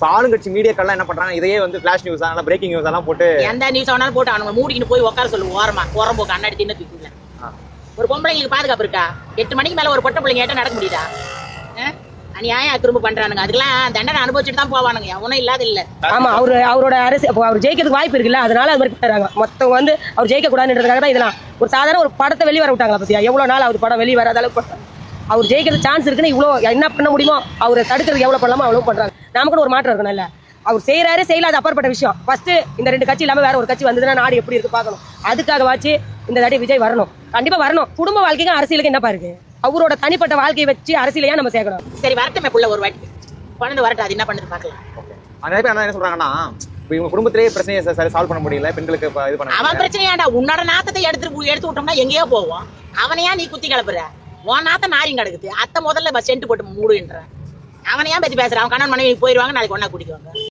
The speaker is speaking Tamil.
ஆளுங்கட்சி மீடியாக்கள்லாம் என்ன பண்றாங்க, இதையே வந்து ஃபிளாஷ் நியூஸ் ஆனா பிரேக்கிங் நியூஸ் எல்லாம் போட்டு எந்த நியூஸ் ஆனாலும் போட்டு அவங்க மூடிக்கிட்டு போய் உட்கார சொல்லு ஓரமா போக்கு அண்ணாடி தின்னு தூக்கில. ஒரு பொம்பளைங்களுக்கு பாதுகாப்பு இருக்கா? 8 மணிக்கு மேல ஒரு பொட்டை பிள்ளைங்க ஏட்ட நடக்க முடியுதா? அநியாயம் திரும்ப பண்றானுங்க. அதுக்கெல்லாம் தண்டனை அனுபவிச்சுட்டு தான் போவானுங்க, ஒன்னும் இல்லாத இல்ல. ஆமா, அவரோட அரசு அவர் ஜெயிக்கிறதுக்கு வாய்ப்பு இருக்குல்ல, அதனால அது மாதிரி பண்றாங்க. மொத்தம் வந்து அவர் ஜெயிக்க கூடாதுன்றதுக்காக தான் இதெல்லாம். ஒரு சாதாரண ஒரு படத்தை வெளியே வர விட்டாங்களா பத்தியா? எவ்வளவு நாள் அவர் படம் வெளியே வராத அளவுக்கு அவர் ஜெயிக்கிறது சான்ஸ் இருக்குன்னு இவ்வளோ என்ன பண்ண முடியுமோ அவரை தடுக்கிறதுக்கு எவ்வளவு பண்ணலாமோ அவ்வளவு பண்றாங்க. நமக்கு ஒரு மாற்றம் இருக்கணும் இல்ல. அவர் செய்யறாரு செய்யல, அது அப்பாற்பட்ட விஷயம். ஃபர்ஸ்ட் இந்த 2 கட்சி இல்லாம வேற ஒரு கட்சி வந்ததுன்னா நாடு எப்படி இருக்கு பார்க்கணும். அதுக்காக வாச்சு இந்த தாட்டி விஜய் வரணும், கண்டிப்பா வரணும். குடும்ப வாழ்க்கைக்கு அரசியலுக்கு என்ன பாருக்கு? அவரோட தனிப்பட்ட வாழ்க்கையை வச்சு அரசியலையா நம்ம சேர்க்கணும். சரி வரட்டுமே புள்ள ஒரு வாட்டி பணந்து வரட்டும், அது என்ன பண்ணுது பார்க்கலாம். நிறைய பேர் என்ன சொல்றாங்கன்னா, இவங்க குடும்பத்திலேயே பிரச்சனையை சால்வ் பண்ண முடியல, பெண்களுக்கு இது பண்ண அவன் பிரச்சனையாண்டா. உன்னோட நாத்தத்தை எடுத்து விட்டோம்னா எங்கேயோ போவோம். அவனையா நீ குத்தி கிளப்புற? உன் நாத்த நாரியும் கிடக்குது. அத்தை முதல்ல சென்ட் போட்டு மூடுன்ற அவனையா பத்தி பேசுற? அவன் கணவன் மனைவி போயிருவாங்க, நாளைக்கு ஒன்னா குடிக்குவாங்க.